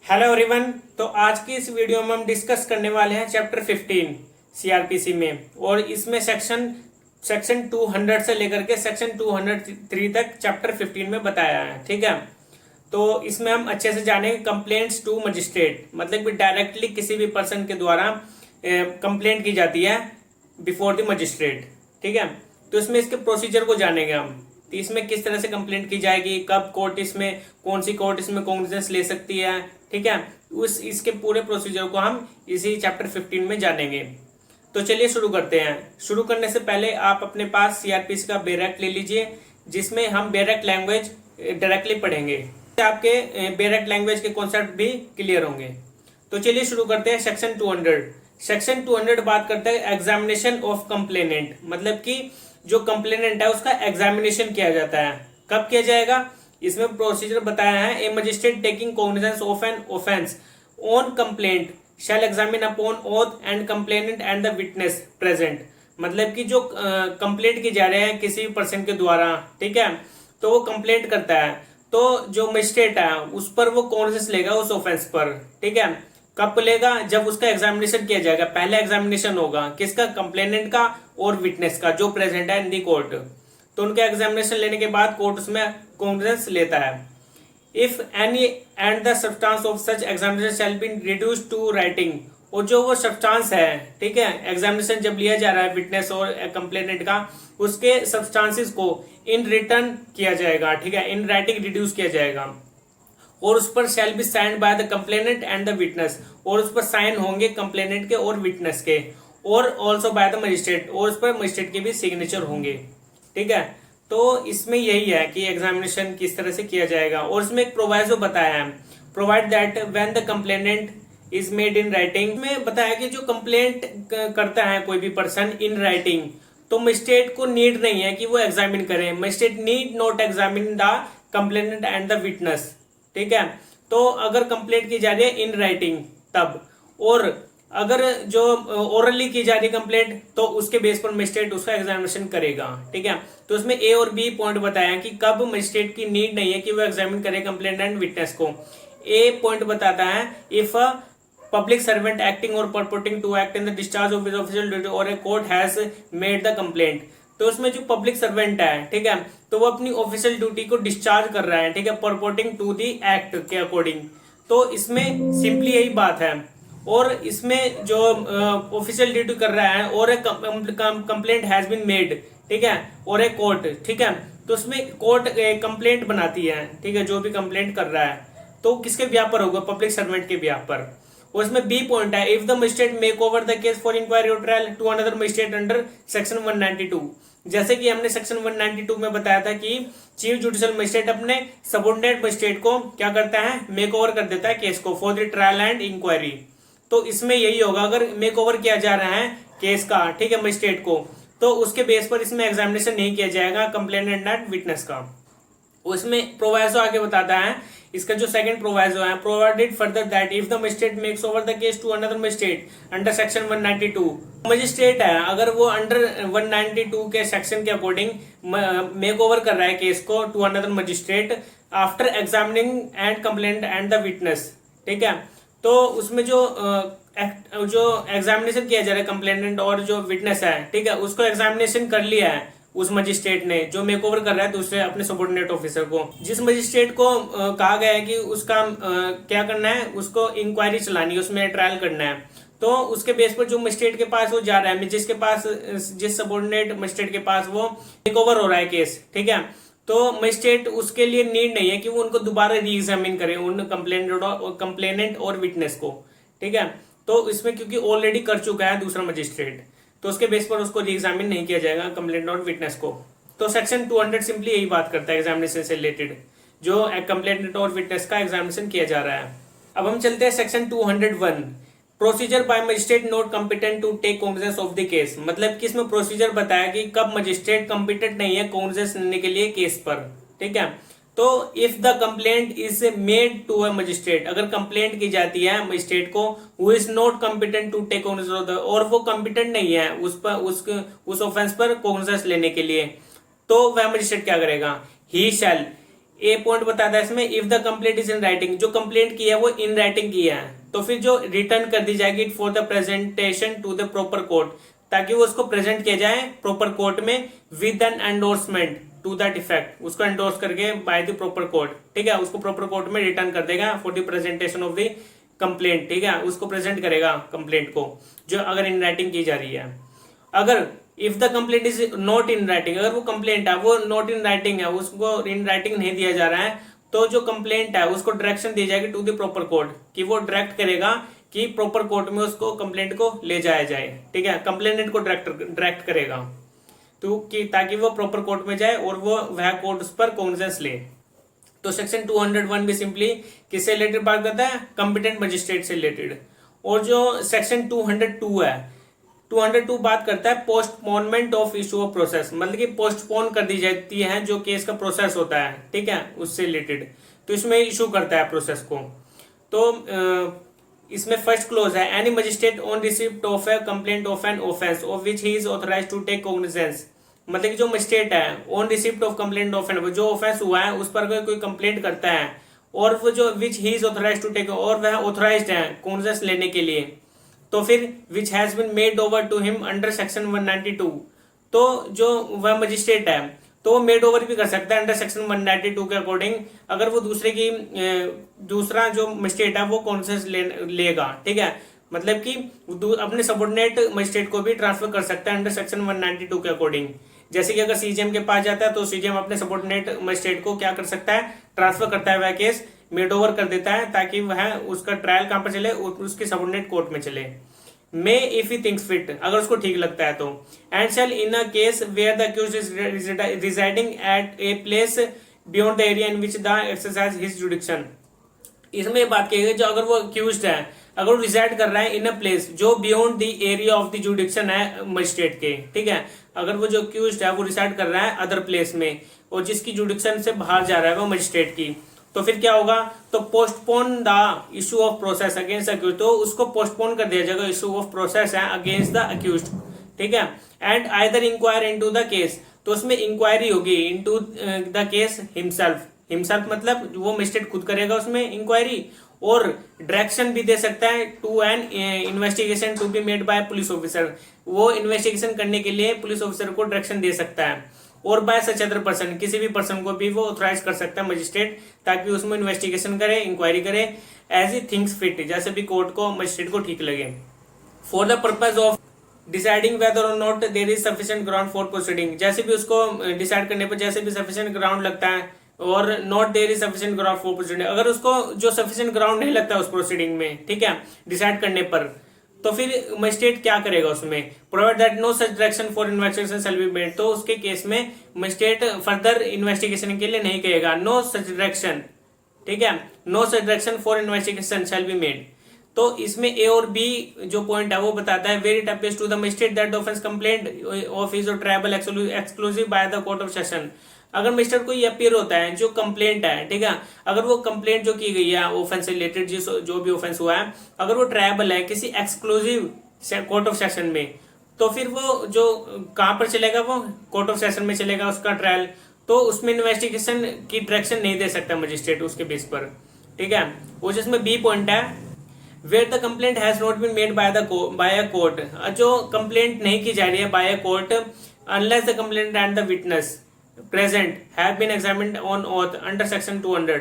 Hello everyone. तो आज की इस वीडियो में हम डिस्कस करने वाले हैं चैप्टर 15 सीआरपीसी में, और इसमें सेक्शन 200 से लेकर के सेक्शन 203 तक चैप्टर 15 में बताया है। ठीक है, तो इसमें हम अच्छे से जानेंगे कंप्लेंट्स टू मजिस्ट्रेट, मतलब कि डायरेक्टली किसी भी पर्सन के द्वारा कंप्लेंट की जाती है बिफोर द मजिस्ट्रेट। ठीक है, तो इसमें इसके प्रोसीजर को जानेंगे हम। तो इसमें किस तरह से कंप्लेंट की जाएगी, कब कोर्ट इसमें, कौन सी कोर्ट इसमें कॉग्निजेंस ले सकती है। ठीक है, इसके पूरे प्रोसीजर को हम इसी चैप्टर 15 में जानेंगे। तो चलिए शुरू करते हैं। शुरू करने से पहले आप अपने पास सीआरपीसी का बेरेक्ट ले लीजिए, जिसमें हम बेरेक्ट लैंग्वेज डायरेक्टली पढ़ेंगे। आपके बेरेक्ट लैंग्वेज के कॉन्सेप्ट भी क्लियर होंगे। तो चलिए शुरू करते हैं। सेक्शन 200 बात करता है एग्जामिनेशन ऑफ कंप्लेनेंट, मतलब कि जो कंप्लेनेंट है उसका एग्जामिनेशन किया जाता है। कब किया जाएगा, इसमें प्रोसीजर बताया है। A magistrate taking cognizance of an offence on complaint shall examine upon oath and complainant and the witness present, मतलब कि जो कंप्लेंट की जा रही है किसी पर्सन के द्वारा, ठीक है, तो वो कंप्लेंट करता है, तो जो मजिस्ट्रेट है उस पर वो कॉग्निजेंस लेगा उस ऑफेंस पर। ठीक है, कब लेगा, जब उसका एग्जामिनेशन किया जाएगा। पहले एग्जामिनेशन होगा किसका, कंप्लेनेंट का और विटनेस का, जो प्रेजेंट है इन दी कोर्ट। तो उनका एग्जामिनेशन लेने के बाद कोर्ट उसमें कॉग्निजेंस लेता है। If any and the substance of such examination shall be reduce to writing, और जो वो सब्सटेंस है, ठीक है, एग्जामिनेशन जब लिया जा रहा है विटनेस और कंप्लेनेंट का, उसके सब्सटेंसेस को इन रिटर्न किया जाएगा। ठीक है, इन राइटिंग रिड्यूस किया जाएगा, और उस पर shall be signed by the complainant and the witness, और उस पर साइन होंगे कंप्लेनेंट के और विटनेस के, और ऑल्सो बाय द मजिस्ट्रेट, और उस पर मजिस्ट्रेट के भी सिग्नेचर होंगे। ठीक है, तो इसमें यही है कि एग्जामिनेशन किस तरह से किया जाएगा। और इसमें एक प्रोवाइजो बताया है, provide that when the complainant is made in writing, में बताया कि जो कंप्लेंट करता है कोई भी पर्सन इन राइटिंग, तो मजिस्ट्रेट को नीड नहीं है कि वो एग्जामिन करे। Magistrate need not examine the complainant and the witness. ठीक है, तो अगर कंप्लेंट की जा रही है इन राइटिंग तब, और अगर जो ओरली की जा रही है कंप्लेंट, तो उसके बेस पर मजिस्ट्रेट उसका एग्जामिनेशन करेगा। ठीक है, तो उसमें ए और बी पॉइंट बताया कि कब मजिस्ट्रेट की नीड नहीं है कि वो एग्जामिन करे कंप्लेंट एंड विटनेस को। ए पॉइंट बताता है if a public servant acting or purporting to act in the discharge of his official duty or a court has made the complaint, तो उसमें जो पब्लिक सर्वेंट है, ठीक है, तो वो अपनी ऑफिशियल ड्यूटी को डिस्चार्ज कर रहा है, ठीक है, परपोर्टिंग टू दी एक्ट के अकॉर्डिंग। तो इसमें सिंपली यही बात है। और इसमें जो ऑफिशियल ड्यूटी कर रहा है और एक कंप्लेंट हैज बीन मेड, ठीक है, और एक कोर्ट, ठीक है, तो उसमें कोर्ट कंप्लेंट बनाती है, ठीक है, जो भी कंप्लेंट कर रहा है, तो किसके ब्याह पर होगा, पब्लिक सर्वेंट के ब्याह पर। और इसमें बी पॉइंट है, if the magistrate make over the case for inquiry or trial to another magistrate under section 192, जैसे कि हमने सेक्शन 192 में बताया था कि चीफ जुडिशियल मजिस्ट्रेट अपने सबऑर्डिनेट मजिस्ट्रेट को क्या करता है, मेक ओवर कर देता है केस को for the trial and inquiry. तो इसमें यही होगा, अगर मेक ओवर किया जा रहा है केस का, ठीक है, मजिस्ट्रेट को, तो उसके बेस पर इसमें एग्जामिनेशन नहीं किया जाएगा कंप्लेनेंट एंड विटनेस का। उसमें प्रोवाइजो आगे बताता है, इसका जो सेकंड प्रोवाइजो है, provided further that if the magistrate makes over the case to another magistrate under section 192, magistrate है अगर वो अंडर 192 के सेक्शन के अकॉर्डिंग मेक ओवर कर रहा है केस को to another magistrate after examining and complaint and the witness, ठीक है, तो उसमें जो एग्जामिनेशन किया जा रहा है कंप्लेनेंट और जो विटनेस है, ठीक है, उसको एग्जामिनेशन कर लिया है उस मजिस्ट्रेट ने जो मेक ओवर कर रहा है दूसरे अपने सबऑर्डिनेट ऑफिसर को। जिस मजिस्ट्रेट को कहा गया है कि उसका क्या करना है, उसको इंक्वायरी चलानी है, उसमें ट्रायल करना है, तो उसके बेस पर जो मजिस्ट्रेट के पास वो जा रहा है, जिसके पास, जिस सबऑर्डिनेट मजिस्ट्रेट के पास वो मेक ओवर हो रहा है केस, ठीक है, तो मजिस्ट्रेट उसके लिए नीड नहीं है कि वो उनको दोबारा री एग्जामिन करे उन कंप्लेनेंट और विटनेस को। ठीक है, तो इसमें क्योंकि ऑलरेडी कर चुका है दूसरा मजिस्ट्रेट, तो उसके बेस पर उसको री एग्जामिन नहीं किया जाएगा कंप्लेंट और विटनेस को। तो सेक्शन 200 सिंपली यही बात करता है एग्जामिनेशन से रिलेटेड, जो कंप्लेंट और विटनेस का एग्जामिनेशन किया जा रहा है। अब हम चलते हैं section 201, procedure by magistrate not competent to take cognizance of the case, मतलब कि इसमें प्रोसीजर बताया कि कब मजिस्ट्रेट कॉम्पिटेंट नहीं है कॉग्निजेंस लेने के लिए केस पर। ठीक है, तो if the complaint is made to a magistrate, अगर कंप्लेंट की जाती है मजिस्ट्रेट को, who is not competent to take cognizance of the, और वो कॉम्पिटेंट नहीं है उस ऑफेंस पर कॉग्निजेंस लेने के लिए, तो वह मजिस्ट्रेट क्या करेगा, ही शैल ए पॉइंट बताता है इसमें, if the complaint is in writing, जो कंप्लेंट की है वो इन राइटिंग की है, तो फिर जो रिटर्न कर दी जाएगी for the presentation to the proper court, ताकि वो उसको प्रेजेंट किया जाए प्रॉपर कोर्ट में with an endorsement to that effect, उसको एंडोर्स करके बाय द प्रॉपर कोर्ट, ठीक है, उसको प्रॉपर कोर्ट में रिटर्न कर देगा for the presentation of the complaint, ठीक है, उसको प्रेजेंट करेगा कंप्लेंट को, जो अगर इन राइटिंग की जा रही है। अगर if the complaint is not in writing, अगर वो कंप्लेंट है वो नॉट इन राइटिंग है, उसको इन राइटिंग नहीं दिया जा रहा है, तो जो कंप्लेंट है उसको डायरेक्शन दी जाएगी टू द प्रॉपर कोर्ट, कि वो डायरेक्ट करेगा कि प्रॉपर कोर्ट में उसको कंप्लेंट को ले जाया जाए, ठीक है, कंप्लेनेंट को डायरेक्ट करेगा, तो कि ताकि वो प्रॉपर कोर्ट में जाए और वो वह कोर्ट उस पर कॉग्निजेंस ले। तो सेक्शन 201 भी सिंपली किससे रिलेटेड बात करता है, कॉम्पिटेंट मजिस्ट्रेट से रिलेटेड। और जो सेक्शन 202 है, 202 बात करता है postponement of issue of process, मतलब कि पोस्टपोन कर दी जाती है जो केस का प्रोसेस होता है, ठीक है, उससे रिलेटेड, तो इसमें इशू करता है प्रोसेस को। तो इसमें फर्स्ट क्लोज है, any magistrate on receipt of a complaint of an offence of which he is authorised to take cognizance, मतलब कि जो मजिस्ट्रेट है on receipt of complaint of an, जो ऑफेंस हुआ है उस पर कोई कंप्लेंट करता है, और वो जो which he is authorised to take, और वह ऑथराइज्ड है कॉग्निजेंस लेने के लिए, तो फिर which has been made over to him under section 192, तो जो वह मजिस्ट्रेट है तो वो मेड ओवर भी कर सकता है अंडर सेक्शन 192 के अकॉर्डिंग, अगर वो दूसरा जो मजिस्ट्रेट है वो कॉन्सेस लेगा, ठीक है, मतलब कि अपने सबऑर्डिनेट मजिस्ट्रेट को भी ट्रांसफर कर सकता है अंडर सेक्शन 192 के अकॉर्डिंग। जैसे कि अगर सीजीएम के पास जाता है तो सीजीएम अपने सबऑर्डिनेट मजिस्ट्रेट को क्या कर सकता है, ट्रांसफर करता है, वह केस मेड ओवर कर देता है, ताकि वह उसका ट्रायल कहां पर चले, उसके सबऑर्डिनेट कोर्ट में चले। May if he thinks fit, अगर उसको ठीक लगता है तो, and shall in a case where the accused is residing at a place beyond the area in which the exercise his jurisdiction, इसमें बात की गई जो अगर वो अक्यूज्ड है, अगर वो रिजाइड कर रहा है इन अ प्लेस जो beyond the area of the जुडिक्शन है मजिस्ट्रेट के, ठीक है, अगर वो जो अक्यूज्ड है वो रिसाइड कर रहा है अदर प्लेस में और जिसकी जुडिक्शन से बाहर जा रहा है वो मजिस्ट्रेट की, तो फिर क्या होगा, तो postpone the issue of process against accused, तो उसको पोस्टपोन कर दिया जाएगा, इशू ऑफ प्रोसेस है अगेंस्ट द अक्यूज, ठीक है, and either inquire into the case, तो उसमें इंक्वायरी होगी इनटू द केस हिमसेल्फ मतलब वो मजिस्ट्रेट खुद करेगा उसमें इंक्वायरी, और डायरेक्शन भी दे सकता है to an investigation to be made by police officer, वो इन्वेस्टिगेशन करने के लिए पुलिस ऑफिसर को डायरेक्शन दे सकता है, और बाय सच अदर पर्सन, किसी भी पर्सन को भी वो ऑथराइज कर सकता है मजिस्ट्रेट, ताकि उसमें इन्वेस्टिगेशन करे, इंक्वायरी करे एज ही थिंग्स फिट, जैसे भी कोर्ट को मजिस्ट्रेट को ठीक लगे, for the purpose of deciding whether or not there is sufficient ground for proceeding, जैसे भी उसको डिसाइड करने पर जैसे भी सफिशिएंट ग्राउंड लगता है, और not there is sufficient ground for proceeding, अगर उसको जो सफिशिएंट ग्राउंड नहीं लगता उस प्रोसीडिंग में, ठीक है, डिसाइड करने पर, तो फिर मजिस्ट्रेट क्या करेगा उसमें, provide that no such direction for investigation shall be made, तो उसके केस में मजिस्ट्रेट फर्दर इन्वेस्टिगेशन के लिए नहीं कहेगा नो सच डायरेक्शन, ठीक है, no such direction for investigation shall be made. तो इसमें ए और बी जो पॉइंट है वो बताता है, where it appears to the magistrate that the offence complaint of his or triable exclusive by the court of session, अगर मजिस्ट्रेट को ये अपीयर होता है जो कंप्लेंट है, ठीक है, अगर वो कंप्लेंट जो की गई है ऑफेंस से रिलेटेड जो भी ऑफेंस हुआ है, अगर वो ट्रायबल है किसी एक्सक्लूसिव कोर्ट ऑफ सेशन में, तो फिर वो जो कहां पर चलेगा, वो कोर्ट ऑफ सेशन में चलेगा उसका ट्रायल, तो उसमें इन्वेस्टिगेशन की डायरेक्शन नहीं दे सकता मजिस्ट्रेट उसके बेस पर, ठीक है। वो जिसमें बी पॉइंट है, where the complaint has not been made by a court, जो कंप्लेंट नहीं की जा रही है by a court, unless the complaint and the witness present have been examined on oath under section 200,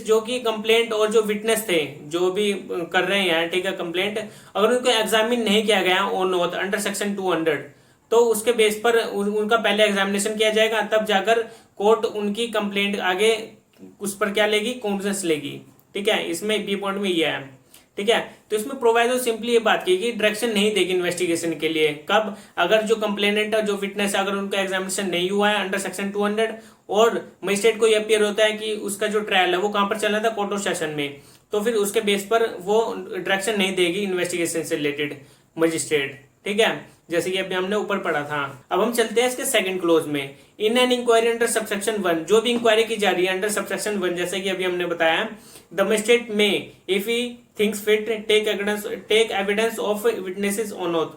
जो कि कंप्लेंट और जो विटनेस थे जो भी कर रहे हैं, ठीक है, कंप्लेंट, अगर उनको एग्जामिन नहीं किया गया ऑन ऑथ अंडर सेक्शन 200, तो उसके बेस पर उनका पहले एग्जामिनेशन किया जाएगा, तब जाकर कोर्ट उनकी कंप्लेंट आगे उस पर क्या लेगी, कॉग्निजेंस लेगी, ठीक है। इसमें बी पॉइंट में ये है, ठीक है। तो इसमें प्रोवाइडर सिंपली ये बात की कि डायरेक्शन नहीं देगी इन्वेस्टिगेशन के लिए, कब, अगर जो कंप्लेनेंट है जो विटनेस है अगर उनका एग्जामिनेशन नहीं हुआ है अंडर सेक्शन 200, और मजिस्ट्रेट को ये अपीयर होता है कि उसका जो ट्रायल है वो कहां पर चल रहा था, कोर्ट ऑफ सेशन में, तो फिर उसके बेस पर वो डायरेक्शन नहीं देगी इन्वेस्टिगेशन से रिलेटेड मजिस्ट्रेट, ठीक है, जैसे कि अभी हमने ऊपर पढ़ा था। अब हम चलते हैं इसके सेकंड क्लोज में, in an inquiry under subsection 1, जो भी इंक्वायरी की जा रही है अंडर सबसेक्शन 1, जैसे कि अभी हमने बताया, the magistrate may if he thinks fit take evidence of witnesses on oath,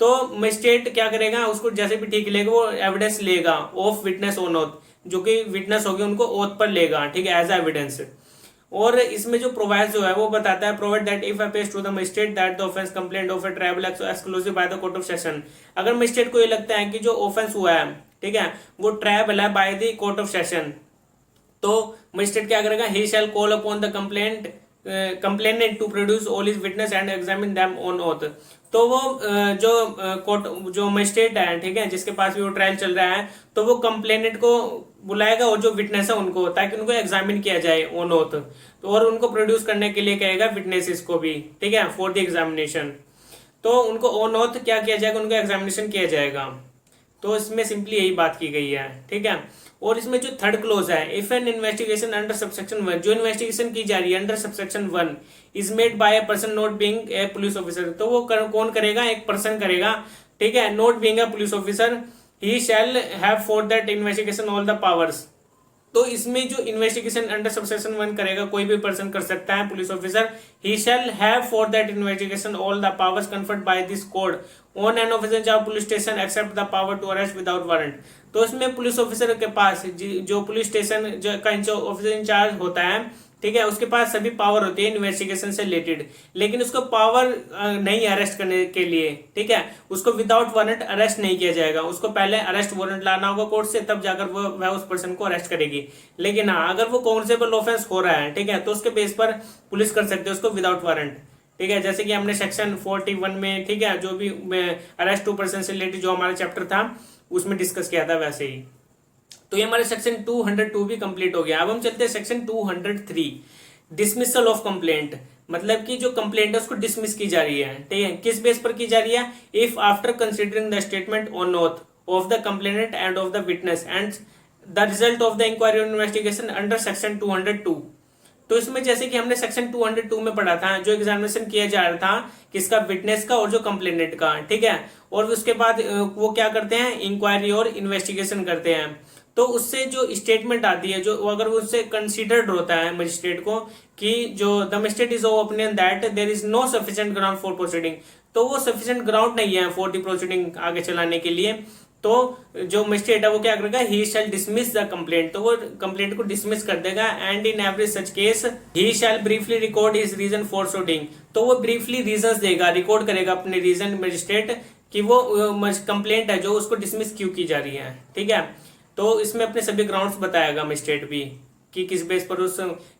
तो मजिस्ट्रेट क्या करेगा, उसको जैसे भी ठीक लेगा वो एविडेंस लेगा ऑफ विटनेस ऑन ओथ, जो कि विटनेस होगी उनको ओथ पर लेगा, ठीक है, एज एविडेंस। और इसमें जो प्रोवाइड जो है वो बताता है, provide that if appears to the magistrate that the offence complaint of a triable exclusive by the court of session. अगर मजिस्ट्रेट को ये लगता है कि जो ऑफेंस हुआ है, ठीक है, वो ट्राइबल है by the court of session, तो मजिस्ट्रेट क्या करेगा, he shall call upon the complainant to produce all his witness and examine them on oath. तो वो जो कोर्ट जो मजिस्ट्रेट है, ठीक है, जिसके पास भी वो ट्रायल चल रहा है, तो वो कंप्लेनेंट को बुलाएगा और जो विटनेस है उनको, ताकि उनको एग्जामिन किया जाए ऑन ओथ, तो और उनको प्रोड्यूस करने के लिए कहेगा विटनेसेस को भी, ठीक है, फॉर द एग्जामिनेशन। तो उनको ऑन ओथ क्या किया जाएगा, उनका एग्जामिनेशन किया जाएगा। तो इसमें सिंपली यही बात की गई है, ठीक है। और इसमें जो थर्ड क्लोज है, if N investigation under subsection 1, जो इन्वेस्टिगेशन की जा रही है under subsection 1 is made by a person not being a police officer, तो वो कौन करेगा, एक पर्सन करेगा, ठीक है, not being a police officer, he shall have for that investigation all the powers. तो इसमें जो इन्वेस्टिगेशन अंडर सबसेक्शन 1 करेगा, कोई भी पर्सन कर सकता है, police officer, he shall have for that investigation all the powers conferred by this code on an officer of police station except the power to arrest without warrant. तो इसमें police officer के पास जो police station का जो officer in charge होता है, ठीक है, उसके पास सभी पावर होती है इन्वेस्टिगेशन से रिलेटेड, लेकिन उसको पावर नहीं अरेस्ट करने के लिए, ठीक है, उसको विदाउट वारंट अरेस्ट नहीं किया जाएगा, उसको पहले अरेस्ट वारंट लाना होगा कोर्ट से, तब जाकर वह उस पर्सन को अरेस्ट करेगी। लेकिन हाँ, अगर वो कॉन्सेबल ऑफेंस हो रहा है, ठीक है, तो उसके बेस पर पुलिस कर सकते हैं उसको विदाउट वारंट, ठीक है, जैसे कि हमने सेक्शन 41 में, ठीक है, जो भी अरेस्ट टू पर्सन से रिलेटेड जो हमारा चैप्टर था उसमें डिस्कस किया था, वैसे ही। तो ये हमारे सेक्शन 202 भी कंप्लीट हो गया। अब हम चलते हैं सेक्शन 203, डिसमिसल ऑफ कंप्लेंट, मतलब कि जो कंप्लेंट है उसको डिसमिस की जा रही है, ठीक है, किस बेस पर की जा रही है, if after considering the statement on oath of the complainant and of the witness and the result of the inquiry और इन्वेस्टिगेशन अंडर सेक्शन 202। तो इसमें जैसे कि हमने सेक्शन 202 में पढ़ा था, जो एग्जामिनेशन किया जा रहा था किसका, विटनेस का और जो कंप्लेनेंट का, ठीक है, और उसके बाद वो क्या करते हैं, इंक्वायरी और इन्वेस्टिगेशन करते हैं। तो उससे जो स्टेटमेंट आती है, जो अगर उससे कंसीडर्ड होता है मजिस्ट्रेट को कि जो the magistrate is of opinion that there is no sufficient ground for proceeding, तो वो सफिशिएंट ग्राउंड नहीं है फॉर द प्रोसीडिंग आगे चलाने के लिए, तो जो मजिस्ट्रेट है वो क्या करेगा, he shall dismiss the complaint, तो वो कंप्लेंट को डिसमिस कर देगा। And in every such case he shall briefly record his reason for shooting, तो वो ब्रीफली रीजंस देगा, रिकॉर्ड करेगा अपने रीजन मजिस्ट्रेट कि वो कंप्लेंट है जो उसको डिसमिस क्यों की जा रही है, ठीक है। तो इसमें अपने सभी ग्राउंड्स बताएगा मजिस्ट्रेट भी कि किस बेस पर उस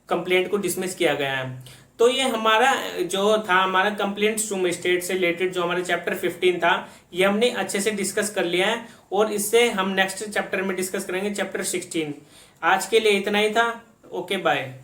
कंप्लेंट को डिसमिस किया गया है। तो ये हमारा जो था, हमारा कंप्लेंट्स टू मजिस्ट्रेट से रिलेटेड जो हमारा चैप्टर 15 था, ये हमने अच्छे से डिस्कस कर लिया है, और इससे हम नेक्स्ट चैप्टर में डिस्कस करेंगे चैप्टर 16। आज के लिए इतना ही था। Okay, bye.